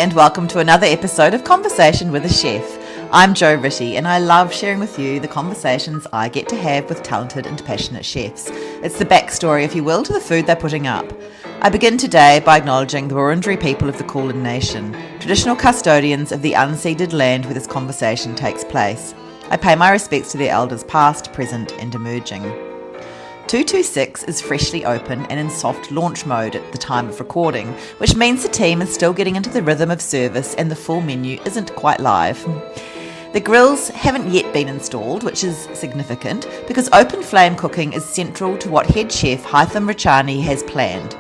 and welcome to another episode of Conversation with a Chef. I'm Jo Ritty, and I love sharing with you the conversations I get to have with talented and passionate chefs. It's the backstory, if you will, to the food they're putting up. I begin today by acknowledging the Wurundjeri people of the Kulin Nation, traditional custodians of the unceded land where this conversation takes place. I pay my respects to their elders past, present and emerging. II.II.VI is freshly open and in soft launch mode at the time of recording, which means the team is still getting into the rhythm of service and the full menu isn't quite live. The grills haven't yet been installed, which is significant because open flame cooking is central to what head chef Haitham Richani has planned.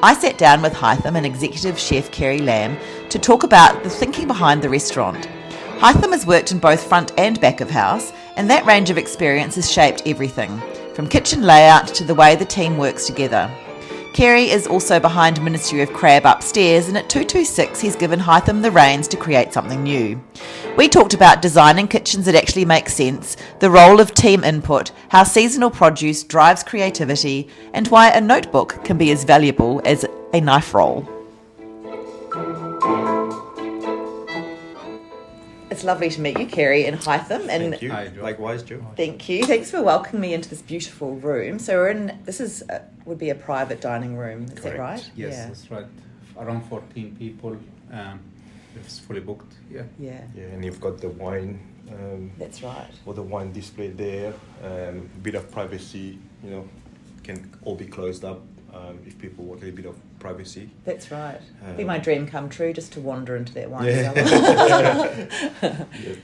I sat down with Haitham and executive chef Kerry Lam to talk about the thinking behind the restaurant. Haitham has worked in both front and back of house, and that range of experience has shaped everything, from kitchen layout to the way the team works together. Kerry is also behind Ministry of Crab upstairs, and at II.II.VI he's given Haitham the reins to create something new. We talked about designing kitchens that actually make sense, the role of team input, how seasonal produce drives creativity, and why a notebook can be as valuable as a knife roll. It's lovely to meet you, Kerry and Haitham. And thank you. Hi, likewise, Jo. Thank you. Thanks for welcoming me into this beautiful room. So we're in. Would be a private dining room. Is Correct. that right? Yes, that's right. Around 14 people. It's fully booked. Yeah. Yeah. Yeah, and you've got the wine. That's right. Or the wine display there. Bit of privacy. Can all be closed up if people want a little bit of privacy. That's right. It'd be my dream come true just to wander into that wine Yeah. cellar. Yeah.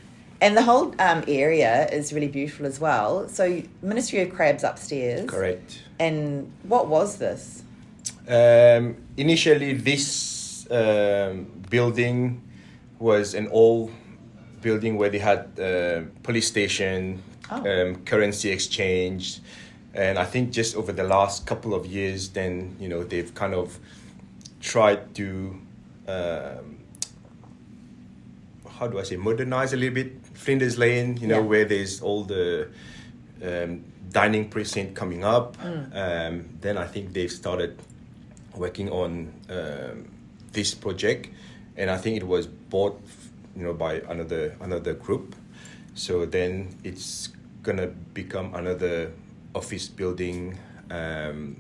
And the whole area is really beautiful as well. So Ministry of Crab's upstairs. Correct. And what was this? Initially, this building was an old building where they had police station, currency exchange, and I think just over the last couple of years, then they've kind of tried to modernize a little bit. Flinders Lane, where there's all the dining precinct coming up. Then I think they've started working on this project, and I think it was bought, by another group. So then it's gonna become another office building on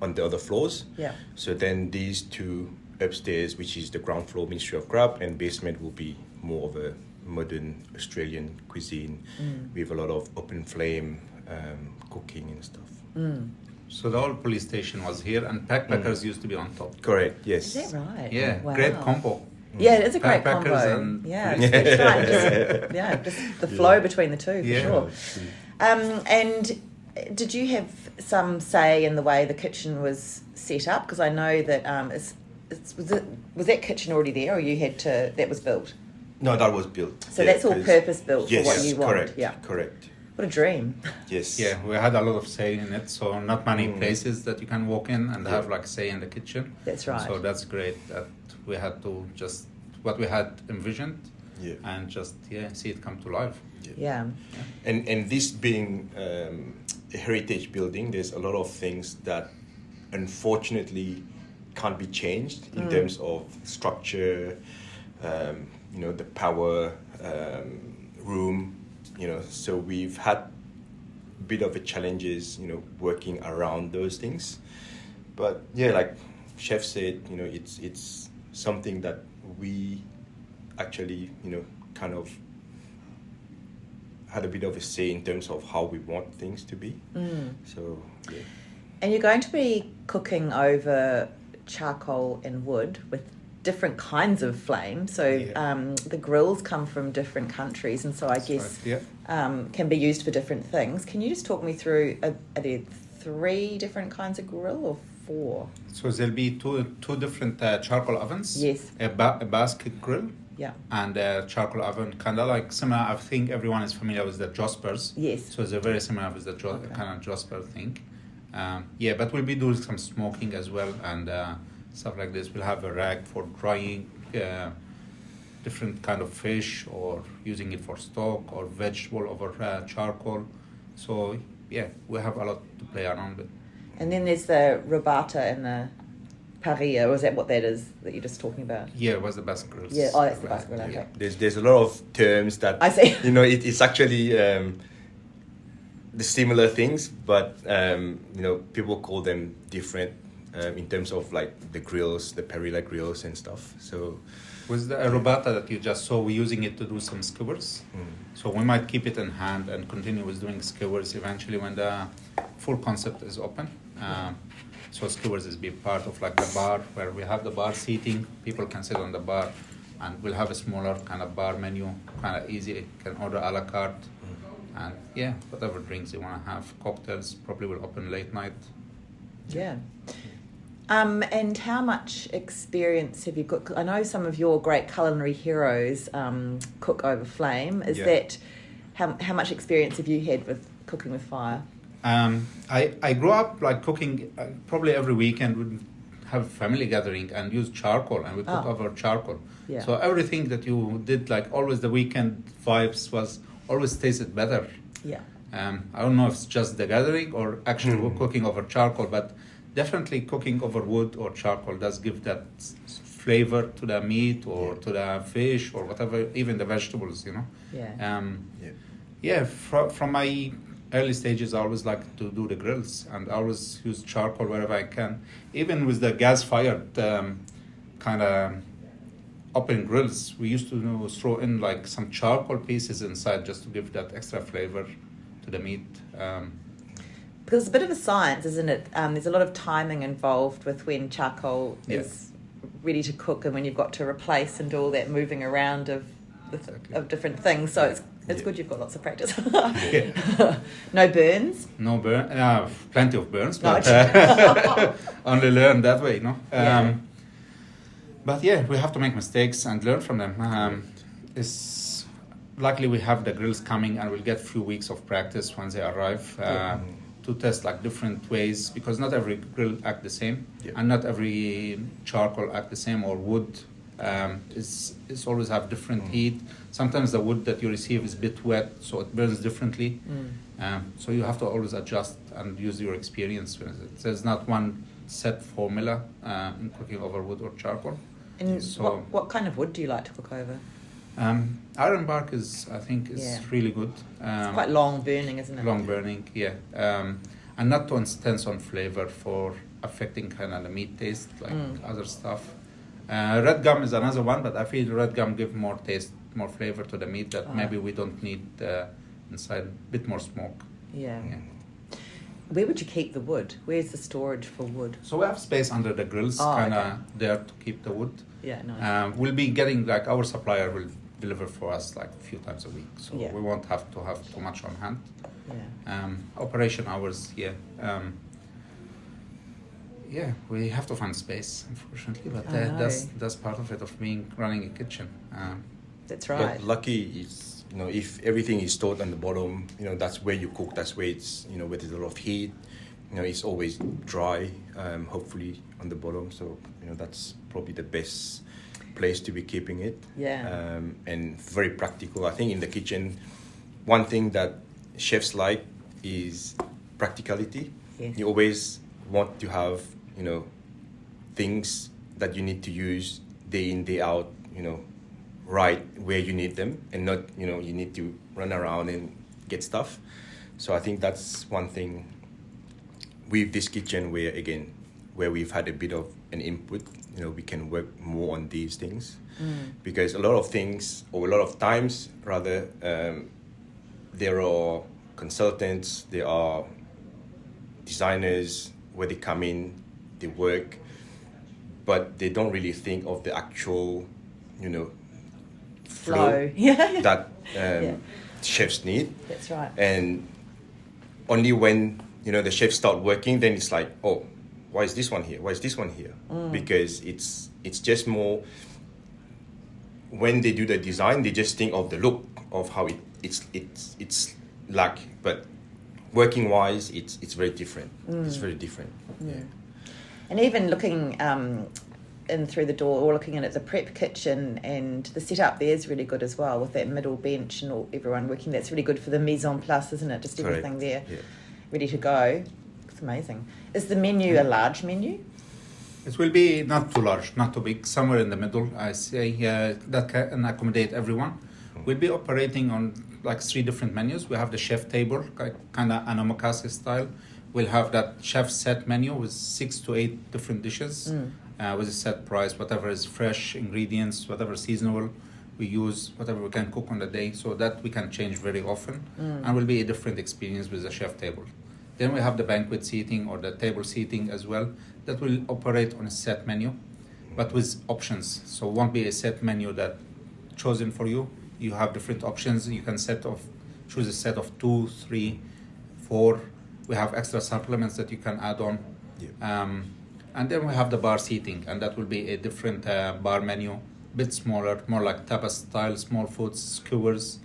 the other floors. Yeah. So then these two upstairs, which is the ground floor Ministry of Crab, and basement will be more of a modern Australian cuisine with a lot of open flame cooking and stuff. So the old police station was here, and backpackers used to be on top. Correct. Yes. Is that right? Yeah, Wow. great combo. Yeah, it is a great Backpackers combo. and Yeah, police. that's right. Just the flow between the two, for Yeah. sure. And did you have some say in the way the kitchen was set up? Because I know that was that kitchen already there, or you had to? That was built. No, that was built. So that's all purpose built Yes, for what you want. correct. Yeah. Correct. What a dream. Yes. Yeah, we had a lot of say in it, so not many places that you can walk in and have say in the kitchen. That's right. So that's great that we had to just what we had envisioned and just see it come to life. Yeah. And this being a heritage building, there's a lot of things that unfortunately can't be changed in terms of structure, the power room, so we've had a bit of a challenges, working around those things. But like Chef said, it's something that we actually, kind of had a bit of a say in terms of how we want things to be. So, yeah. And you're going to be cooking over charcoal and wood with different kinds of flame. So the grills come from different countries, and so I guess can be used for different things. Can you just talk me through, are there 3 different kinds of grill or 4? So there'll be two different charcoal ovens. Yes. A basket grill. Yeah. And a charcoal oven, kind of like similar. I think everyone is familiar with the Jospers. Yes. So they're very similar with the kind of Josper thing. But we'll be doing some smoking as well and stuff like this. We'll have a rack for drying different kind of fish, or using it for stock or vegetable over charcoal. So we have a lot to play around with. And then there's the robata and the parrilla, or is that what that is that you're just talking about? Yeah, it was the best grills. Yeah, oh, that's the best grill, okay. There's a lot of terms that I see. It's actually the similar things, but people call them different in terms of like the grills, the parrilla grills and stuff. So with the arrobata that you just saw, we're using it to do some skewers. So we might keep it in hand and continue with doing skewers eventually when the full concept is open. So skewers is be part of like the bar where we have the bar seating. People can sit on the bar, and we'll have a smaller kind of bar menu, kind of easy. You can order a la carte, and yeah, whatever drinks you want to have. Cocktails probably will open late night. Yeah. And how much experience have you got? I know some of your great culinary heroes cook over flame. Is that how much experience have you had with cooking with fire? I grew up like cooking probably every weekend. Would have a family gathering and use charcoal, and we cook over charcoal. Yeah. So everything that you did, like always the weekend vibes was always tasted better. Yeah. I don't know if it's just the gathering or actually cooking over charcoal, but definitely cooking over wood or charcoal does give that flavor to the meat or to the fish or whatever, even the vegetables, Yeah. From my early stages, I always like to do the grills, and I always use charcoal wherever I can. Even with the gas-fired kind of open grills, we used to throw in like some charcoal pieces inside just to give that extra flavor to the meat. Because it's a bit of a science, isn't it? There's a lot of timing involved with when charcoal is ready to cook and when you've got to replace and do all that moving around of different things. So it's good you've got lots of practice. No burns? No burn. Plenty of burns, but only learn that way, But yeah, we have to make mistakes and learn from them. Luckily we have the grills coming, and we'll get a few weeks of practice once they arrive to test like different ways, because not every grill act the same, and not every charcoal act the same, or wood. It's always have different heat. Sometimes the wood that you receive is a bit wet, so it burns differently. So you have to always adjust and use your experience with it. There's not one set formula in cooking over wood or charcoal. And so, what kind of wood do you like to cook over? Iron bark is really good. It's quite long burning, isn't it? Long burning, yeah. And not too intense on flavor for affecting kind of the meat taste like other stuff. Red gum is another one, but I feel red gum give more taste, more flavor to the meat that maybe we don't need inside. A bit more smoke. Yeah. Where would you keep the wood? Where's the storage for wood? So we have space under the grills, there to keep the wood. Yeah, nice. We'll be getting like our supplier will deliver for us like a few times a week, so we won't have to have too much on hand. Operation hours, we have to find space, unfortunately, but that's part of it, of running a kitchen. That's right. But lucky is, if everything is stored on the bottom, that's where you cook, that's where it's, where there's a lot of heat, it's always dry, hopefully on the bottom, so, that's probably the best place to be keeping it. And very practical. I think in the kitchen, one thing that chefs like is practicality. You always want to have, things that you need to use day in, day out, right where you need them, and not, you need to run around and get stuff. So I think that's one thing with this kitchen where we've had a bit of an input, we can work more on these things. Because a lot of things, or a lot of times rather, there are consultants, there are designers where they come in, they work, but they don't really think of the actual, flow that chefs need. That's right. And only when, the chefs start working, then it's like, oh, why is this one here? Why is this one here? Because it's just more, when they do the design, they just think of the look of how it's like, but working wise, it's very different. It's very different. And even looking in through the door, or looking in at the prep kitchen, and the setup there is really good as well, with that middle bench and everyone working. That's really good for the mise en place, isn't it? Just everything there ready to go. It's amazing. Is the menu a large menu? It will be not too large, not too big, somewhere in the middle. I say that can accommodate everyone. We'll be operating on like 3 different menus. We have the chef table, kind of an omakase style. We'll have that chef set menu with 6 to 8 different dishes with a set price, whatever is fresh ingredients, whatever seasonal we use, whatever we can cook on the day, so that we can change very often and will be a different experience with the chef table. Then we have the banquet seating or the table seating as well that will operate on a set menu, but with options. So it won't be a set menu that chosen for you. You have different options. You can choose a set of 2, 3, 4. We have extra supplements that you can add on. Yeah. And then we have the bar seating, and that will be a different bar menu, bit smaller, more like tapas style, small foods, skewers.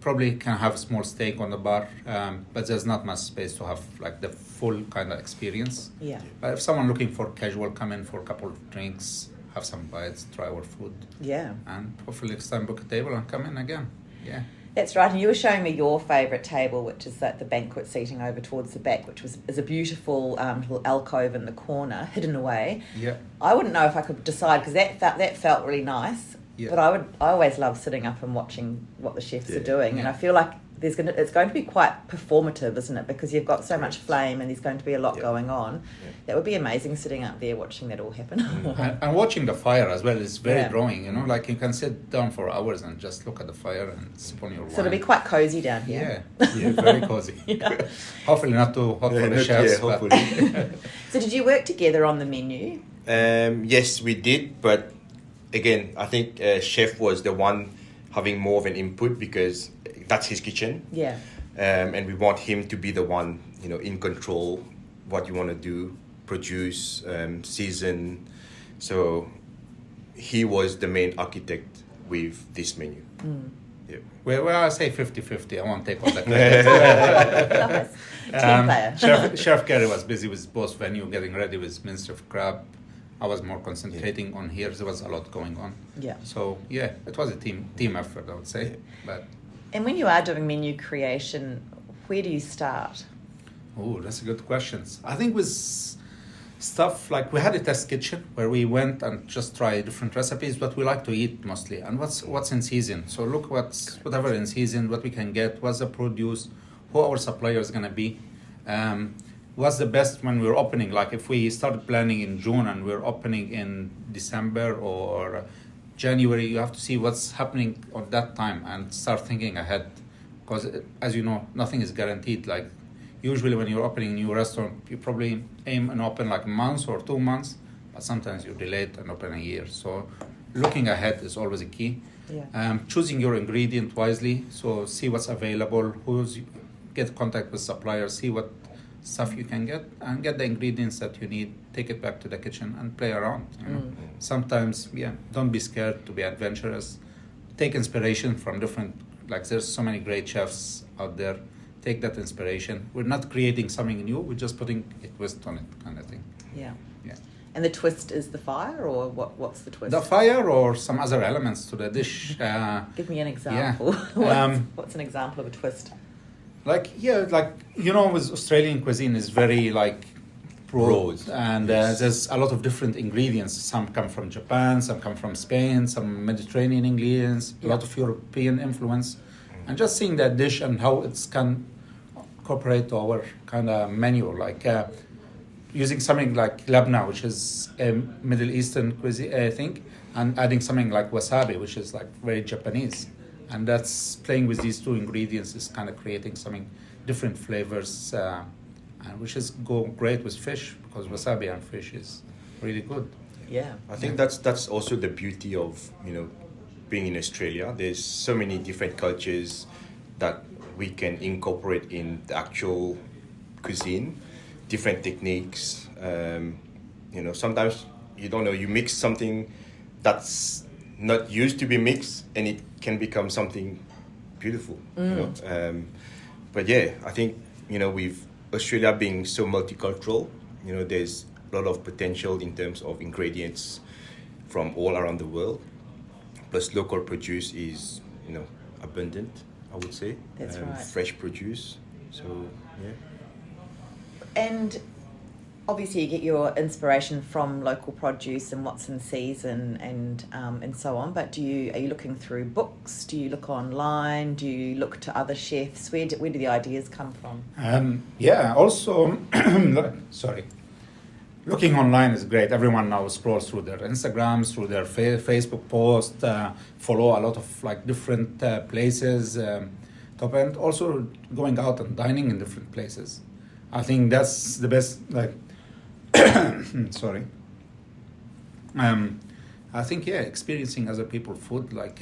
Probably can have a small steak on the bar, but there's not much space to have like the full kind of experience. Yeah. But if someone looking for casual, come in for a couple of drinks, have some bites, try our food. Yeah. And hopefully next time book a table and come in again. Yeah. That's right. And you were showing me your favourite table, which is the banquet seating over towards the back, which is a beautiful little alcove in the corner, hidden away. Yeah. I wouldn't know if I could decide because that felt really nice. Yeah. But I always love sitting up and watching what the chefs are doing, and Yeah. I feel like it's going to be quite performative, isn't it? Because you've got so much flame and there's going to be a lot going on. Yeah. That would be amazing sitting up there watching that all happen. And watching the fire as well is very Yeah. drawing, you know, like you can sit down for hours and just look at the fire and sip on your wine. So it'll be quite cosy down here. Yeah, very cozy. Yeah. Hopefully not too hot for the Yeah, chefs. but- hopefully. So did you work together on the menu? Yes, we did, but again, I think chef was the one having more of an input because that's his kitchen. Yeah. And we want him to be the one, in control, what you want to do, produce, season. So he was the main architect with this menu. Yeah. Well, I say 50-50. I won't take all the credit. Nice. Team player. Chef Kerry was busy with both venue, getting ready with Minster of Crab. I was more concentrating on here. There was a lot going on. Yeah. So yeah, it was a team effort, I would say. Yeah. But And when you are doing menu creation, where do you start? oh, that's a good question. I think with stuff like we had a test kitchen where we went and just tried different recipes, what we like to eat mostly, and what's in season. So look whatever in season, what we can get, what's the produce, who our supplier is gonna be. What's the best when we're opening? Like if we started planning in June and we're opening in December or January, you have to see what's happening at that time and start thinking ahead. Because as you know, nothing is guaranteed. Like usually when you're opening a new restaurant, you probably aim and open like a month or 2 months, but sometimes you delay it and open a year. So looking ahead is always a key. Yeah. Choosing your ingredient wisely. So see what's available, get contact with suppliers, see what stuff you can get and get the ingredients that you need, take it back to the kitchen and play around. Sometimes, don't be scared to be adventurous. Take inspiration from different, like there's so many great chefs out there. Take that inspiration. We're not creating something new, we're just putting a twist on it kind of thing. Yeah. Yeah. And the twist is the fire, or what's the twist? The fire or some other elements to the dish. Give me an example. Yeah. What's an example of a twist? With Australian cuisine is very broad, and there's a lot of different ingredients. Some come from Japan, some come from Spain, some Mediterranean ingredients, a lot of European influence, and just seeing that dish and how it can incorporate to our kind of menu, using something like labna, which is a Middle Eastern cuisine thing, and adding something like wasabi, which is very Japanese. And that's playing with these 2 ingredients is kind of creating something different flavors, and which is go great with fish because wasabi and fish is really good. Yeah. I think that's also the beauty of being in Australia. There's so many different cultures that we can incorporate in the actual cuisine, different techniques. Sometimes you don't know, you mix something that's not used to be mixed and it can become something beautiful. But yeah, I think with Australia being so multicultural, there's a lot of potential in terms of ingredients from all around the world. Plus local produce is abundant, I would say. That's right. Fresh produce. So yeah. And obviously you get your inspiration from local produce and what's in season and so on, but are you looking through books? Do you look online? Do you look to other chefs? Where do the ideas come from? Also, sorry. Looking online is great. Everyone now scrolls through their Instagrams, through their Facebook posts, follow a lot of like different places, and also going out and dining in different places. I think that's the best. Like, sorry. I think experiencing other people's food, like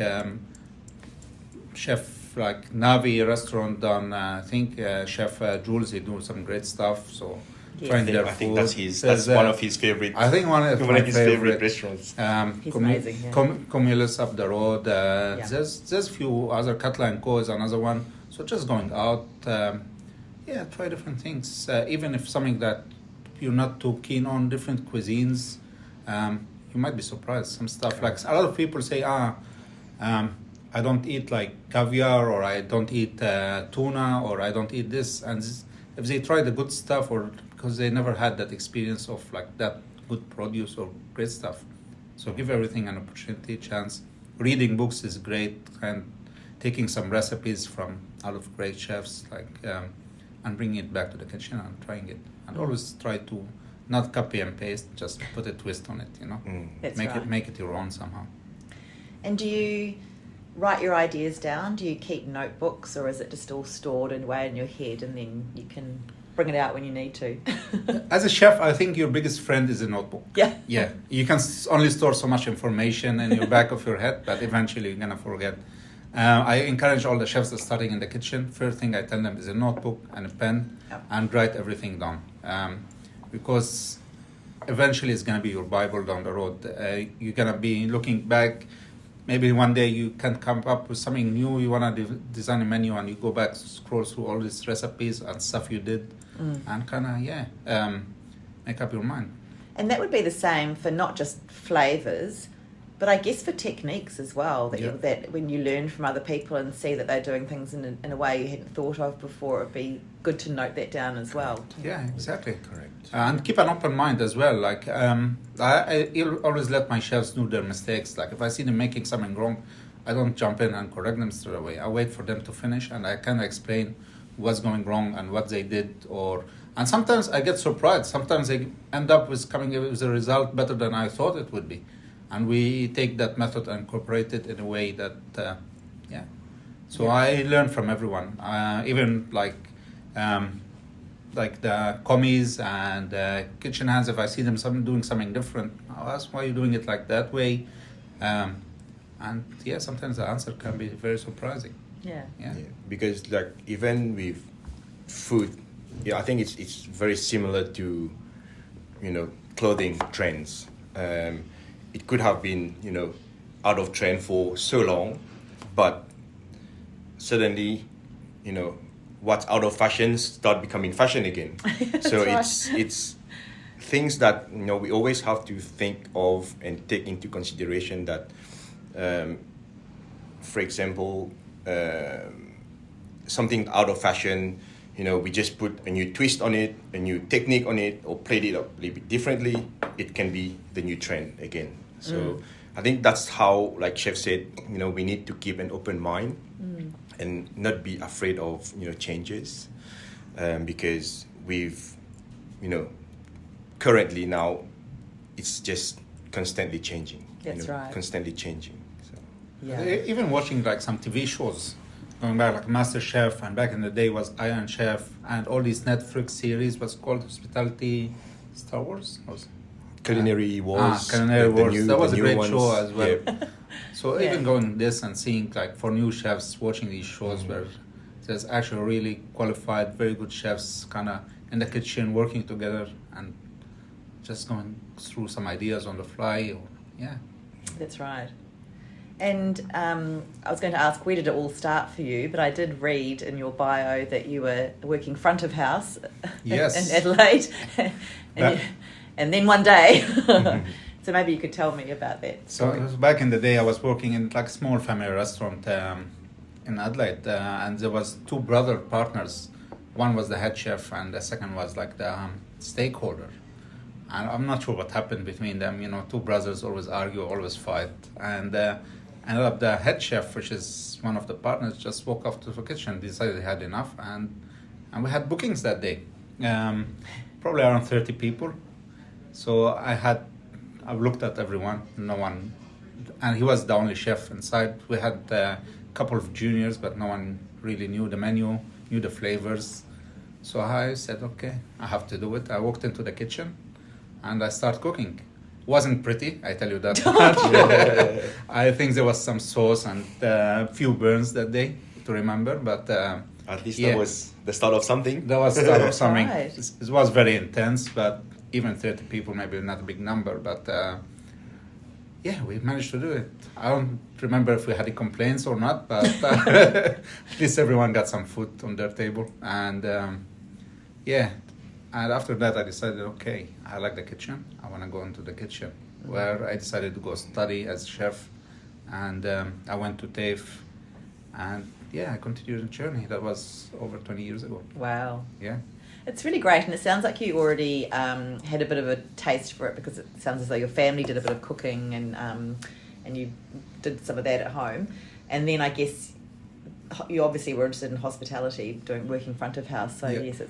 chef like Navi restaurant on I think Chef Jules, he do some great stuff. So. Yes. Trying their I think food. that's one of his favorite. I think one of his favorite restaurants. He's amazing. Yeah. Cumulus up the road. There's a few other. Katla & Co is another one. So just going out, try different things. Even if something that you're not too keen on, different cuisines, you might be surprised. Some stuff like a lot of people say, I don't eat like caviar, or I don't eat tuna, or I don't eat this, and if they try the good stuff, or because they never had that experience of like that good produce or great stuff. So give everything an opportunity, chance. Reading books is great, and taking some recipes from out of great chefs, like and bringing it back to the kitchen and trying it. And always try to not copy and paste, just put a twist on it, That's make right. make it your own somehow. And do you write your ideas down? Do you keep notebooks, or is it just all stored away in your head and then you can bring it out when you need to? As a chef, I think your biggest friend is a notebook. Yeah. Yeah. You can only store so much information in your back of your head, but eventually you're going to forget. I encourage all the chefs that are starting in the kitchen. First thing I tell them is a notebook and a pen, and write everything down. Because eventually it's going to be your Bible down the road. You're going to be looking back. Maybe one day you can come up with something new. You want to design a menu, and you go back, scroll through all these recipes and stuff you did, and kind of make up your mind. And that would be the same for not just flavours, but I guess for techniques as well. That when you learn from other people and see that they're doing things in a way you hadn't thought of before, it'd be good to note that down as well. Yeah, exactly. Correct. And keep an open mind as well. Like I always let my chefs do their mistakes. Like if I see them making something wrong, I don't jump in and correct them straight away. I wait for them to finish, and I kind of explain what's going wrong and what they did. And sometimes I get surprised. Sometimes they end up with coming with a result better than I thought it would be. And we take that method and incorporate it in a way that, So I learn from everyone, even like the commies and kitchen hands. If I see them doing something different, I'll ask why you're doing it like that way. Sometimes the answer can be very surprising. Yeah. Because like even with food, I think it's very similar to, clothing trends. It could have been, out of trend for so long, but suddenly, what's out of fashion start becoming fashion again. So right. it's things that, we always have to think of and take into consideration that, for example, something out of fashion, we just put a new twist on it, a new technique on it, or played it up a little bit differently, it can be the new trend again. So I think that's how, like Chef said, we need to keep an open mind and not be afraid of, changes, because we've, currently now, it's just constantly changing. That's right. Constantly changing. So. Yeah. Even watching like some TV shows, going back like Master Chef, and back in the day was Iron Chef, and all these Netflix series was called Hospitality Star Wars. Culinary Wars. Culinary Wars. That was a great show as well. Yeah. So even going this and seeing like for new chefs watching these shows where there's actually really qualified, very good chefs kind of in the kitchen working together and just going through some ideas on the fly. That's right. And I was going to ask, where did it all start for you? But I did read in your bio that you were working front of house Yes. in Adelaide. And then one day, so maybe you could tell me about that. So it was back in the day I was working in like a small family restaurant in Adelaide, and there was two brother partners. One was the head chef and the second was like the stakeholder. And I'm not sure what happened between them. Two brothers always argue, always fight. And ended up the head chef, which is one of the partners, just walked off to the kitchen, decided he had enough. And we had bookings that day, probably around 30 people. So I've looked at everyone, no one, and he was the only chef inside. We had a couple of juniors, but no one really knew the menu, knew the flavors. So I said, okay, I have to do it. I walked into the kitchen and I started cooking. Wasn't pretty, I tell you that much. I think there was some sauce and a few burns that day to remember, but at least that was the start of something. That was the start of something. Right. It was very intense, but even 30 people, maybe not a big number, but we managed to do it. I don't remember if we had any complaints or not, but at least everyone got some food on their table. And and after that I decided, okay, I like the kitchen. I want to go into the kitchen, where I decided to go study as chef. And I went to TAFE, and I continued the journey. That was over 20 years ago. Wow. Yeah. It's really great, and it sounds like you already had a bit of a taste for it, because it sounds as though your family did a bit of cooking, and you did some of that at home. And then I guess you obviously were interested in hospitality, working front of house. So yes,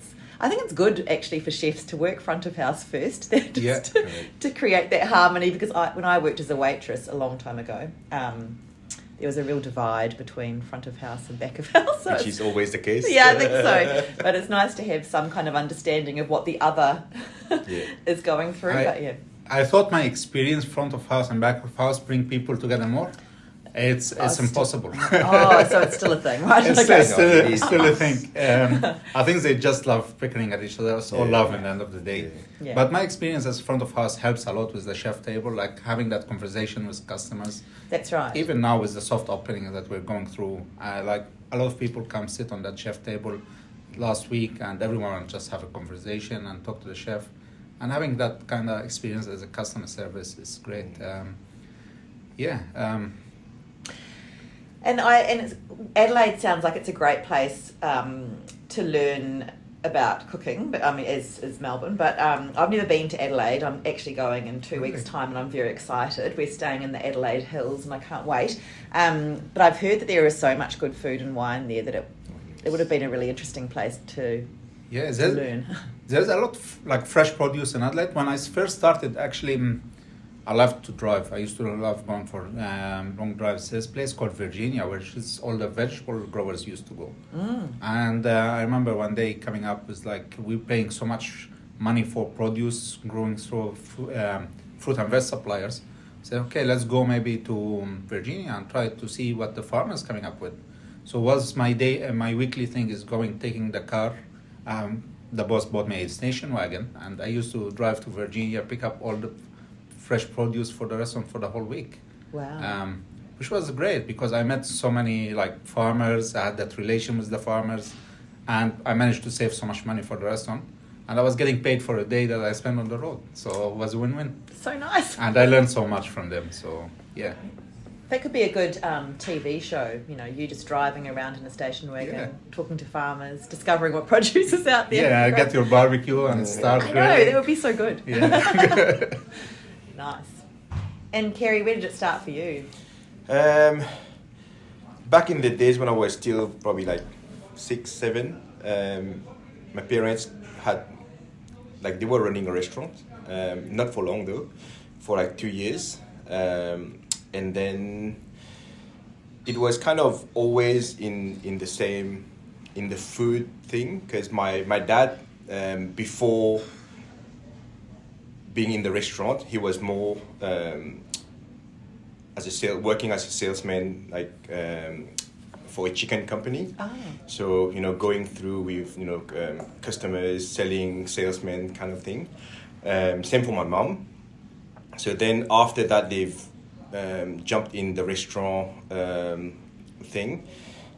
I think it's good actually for chefs to work front of house first, to create that harmony. Because when I worked as a waitress a long time ago, there was a real divide between front of house and back of house. So which is always the case. Yeah, I think so. But it's nice to have some kind of understanding of what the other is going through. I thought my experience front of house and back of house bring people together more. It's impossible. So it's still a thing, right? It's still a thing. I think they just love picking at each other, or love at the end of the day. Yeah. But my experience as front of house helps a lot with the chef table, like having that conversation with customers. That's right. Even now with the soft opening that we're going through, like a lot of people come sit on that chef table last week, and everyone just have a conversation and talk to the chef. And having that kind of experience as a customer service is great. And Adelaide sounds like it's a great place to learn about cooking, but as Melbourne. But I've never been to Adelaide. I'm actually going in 2 weeks' time, and I'm very excited. We're staying in the Adelaide Hills, and I can't wait. But I've heard that there is so much good food and wine there that it would have been a really interesting place to learn. There's a lot of fresh produce in Adelaide. When I first started, actually, I love to drive. I used to love going for long drives. There's a place called Virginia, which is all the vegetable growers used to go. And I remember one day coming up with we're paying so much money for produce growing through fruit and veg suppliers. So okay, let's go maybe to Virginia and try to see what the farmers coming up with. So was my weekly thing is taking the car. The boss bought me a station wagon, and I used to drive to Virginia, pick up all the fresh produce for the restaurant for the whole week. Wow. Which was great because I met so many farmers. I had that relation with the farmers, and I managed to save so much money for the restaurant. And I was getting paid for a day that I spent on the road, so it was a win-win. So nice. And I learned so much from them. So yeah. That could be a good TV show. You just driving around in a station wagon, talking to farmers, discovering what produce is out there. Yeah, get your barbecue and start I grilling. know, that would be so good. Yeah. Nice. And Kerry, where did it start for you? Back in the days when I was still probably 6, 7, my parents had they were running a restaurant, not for long though, for 2 years, and then it was kind of always in the food thing, because my dad, before being in the restaurant, he was more working as a salesman, for a chicken company. Oh. So going through with customers, selling, salesmen kind of thing. Same for my mom. So then after that, they've jumped in the restaurant thing.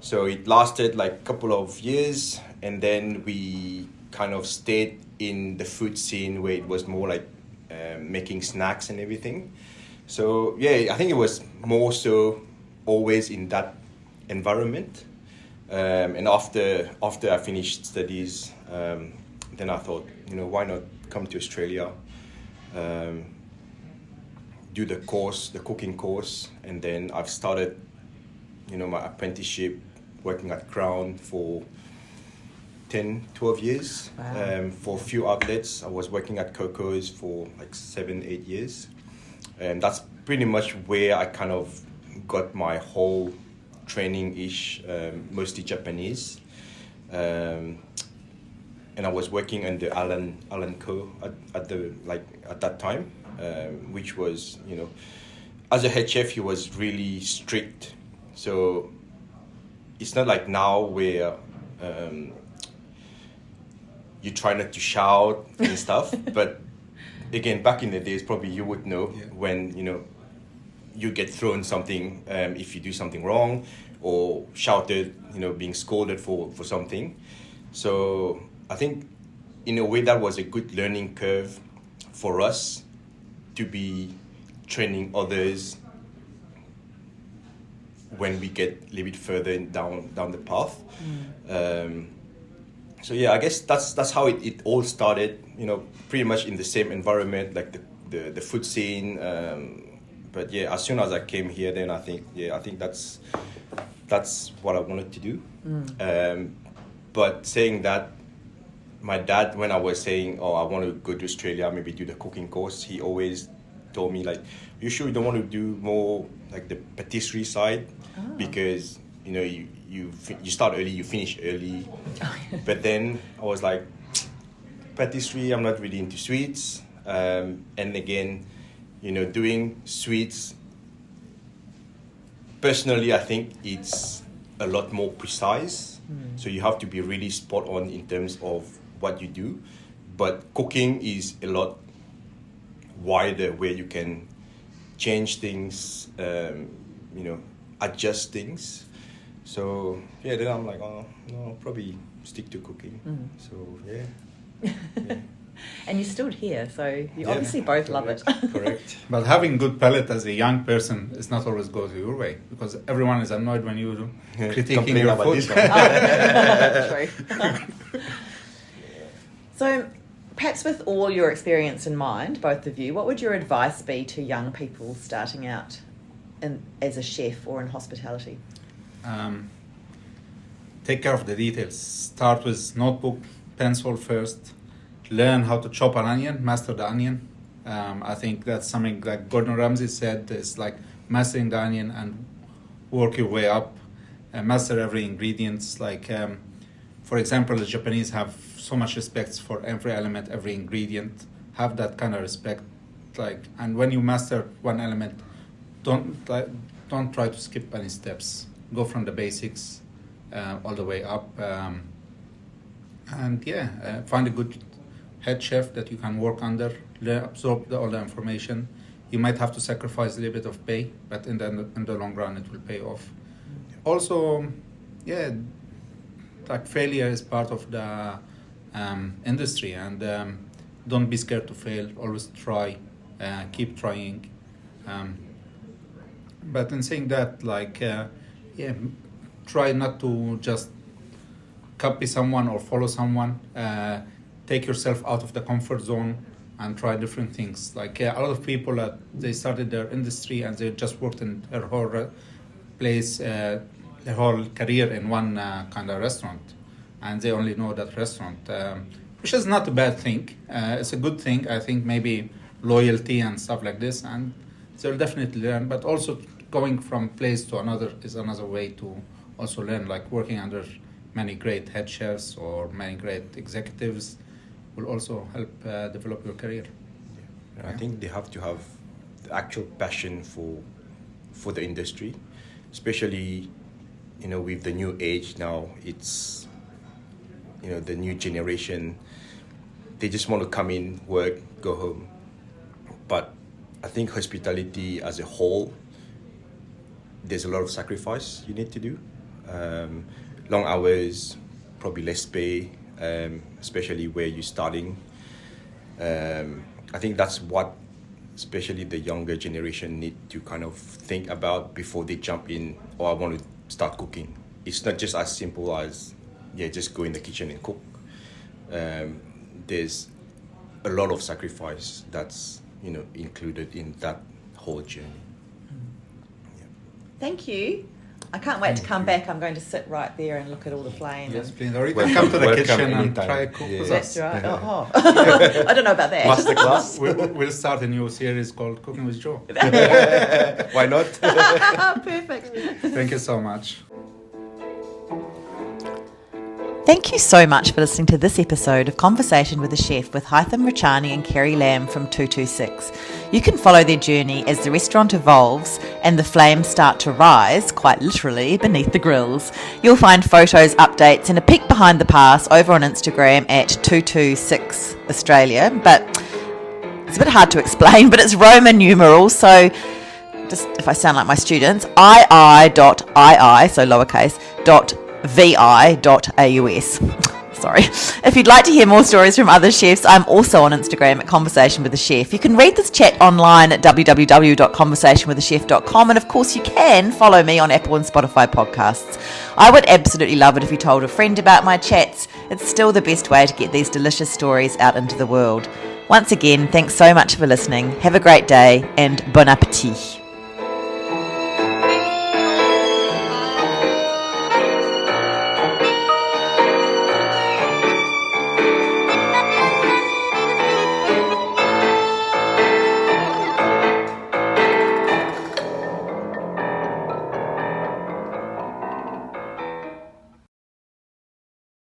So it lasted a couple of years, and then we kind of stayed in the food scene where it was more making snacks and everything. So I think it was more so always in that environment. And after I finished studies, then I thought, why not come to Australia do the course, the cooking course, and then I've started, my apprenticeship working at Crown for 10, 12 years. Wow. For a few outlets. I was working at Coco's for like 7, 8 years. And that's pretty much where I kind of got my whole training-ish, mostly Japanese. And I was working under Alan Co at that time, which was, as a head chef, he was really strict. So it's not like now where you try not to shout and stuff, but again, back in the days, probably you would know when, you get thrown something if you do something wrong, or shouted, being scolded for something. So I think in a way that was a good learning curve for us to be training others when we get a little bit further down the path. So yeah, I guess that's how it all started, pretty much in the same environment, like the food scene. But yeah, as soon as I came here, then I think that's what I wanted to do. But saying that, my dad, when I was saying, I want to go to Australia, maybe do the cooking course, he always told me, like, you sure you don't want to do more like the patisserie side? Because you start early, you finish early. But then I was like, patisserie, I'm not really into sweets. And again, doing sweets, personally, I think it's a lot more precise. So you have to be really spot on in terms of what you do. But cooking is a lot wider, where you can change things, adjust things. So yeah, then I'm like, no, I'll probably stick to cooking. So yeah. And you stood here, so you obviously both love it. Correct. But having good palate as a young person is not always goes your way, because everyone is annoyed when you critiquing Complain your about food. this one. True. So perhaps with all your experience in mind, both of you, what would your advice be to young people starting out as a chef or in hospitality? Take care of the details. Start with notebook, pencil first. Learn how to chop an onion, master the onion. I think that's something like Gordon Ramsay said, is like mastering the onion and work your way up. Master every ingredient. Like, for example, the Japanese have so much respect for every element, every ingredient. Have that kind of respect. And when you master one element, don't try to skip any steps. Go from the basics all the way up. Find a good head chef that you can work under, absorb all the information. You might have to sacrifice a little bit of pay, but in the long run, it will pay off. Also, failure is part of the industry, and don't be scared to fail. Always try, keep trying. But in saying that, try not to just copy someone or follow someone. Take yourself out of the comfort zone and try different things. A lot of people, they started their industry and they just worked in their whole place, their whole career in one kind of restaurant, and they only know that restaurant, which is not a bad thing. It's a good thing. I think maybe loyalty and stuff like this, and they'll definitely learn. But also going from place to another is another way to also learn, like working under many great head chefs or many great executives will also help develop your career. I think they have to have the actual passion for the industry, especially with the new age now. It's the new generation. They just want to come in, work, go home. But I think hospitality as a whole, there's a lot of sacrifice you need to do. Long hours, probably less pay, especially where you're starting. I think that's what especially the younger generation need to kind of think about before they jump in, I want to start cooking. It's not just as simple as, just go in the kitchen and cook. There's a lot of sacrifice that's included in that whole journey. Thank you. I can't wait to come back. I'm going to sit right there and look at all the flames. Yes, please. Or you can come to the Welcome kitchen and anytime. try cook with That's us. right. Oh. I don't know about that. Masterclass. We'll start a new series called Cooking with Joe. Why not? Perfect. Thank you so much. Thank you so much for listening to this episode of Conversation with a Chef with Haitham Richani and Kerry Lam from II.II.VI. You can follow their journey as the restaurant evolves and the flames start to rise, quite literally, beneath the grills. You'll find photos, updates and a peek behind the past over on Instagram at II.II.VI Australia. But it's a bit hard to explain, but it's Roman numerals, so just if I sound like my students, II.II, so lowercase, vi.aus. Sorry. If you'd like to hear more stories from other chefs, I'm also on Instagram at Conversation with a Chef. You can read this chat online at www.conversationwithachef.com, and of course you can follow me on Apple and Spotify podcasts. I would absolutely love it if you told a friend about my chats. It's still the best way to get these delicious stories out into the world. Once again, thanks so much for listening. Have a great day and bon appetit.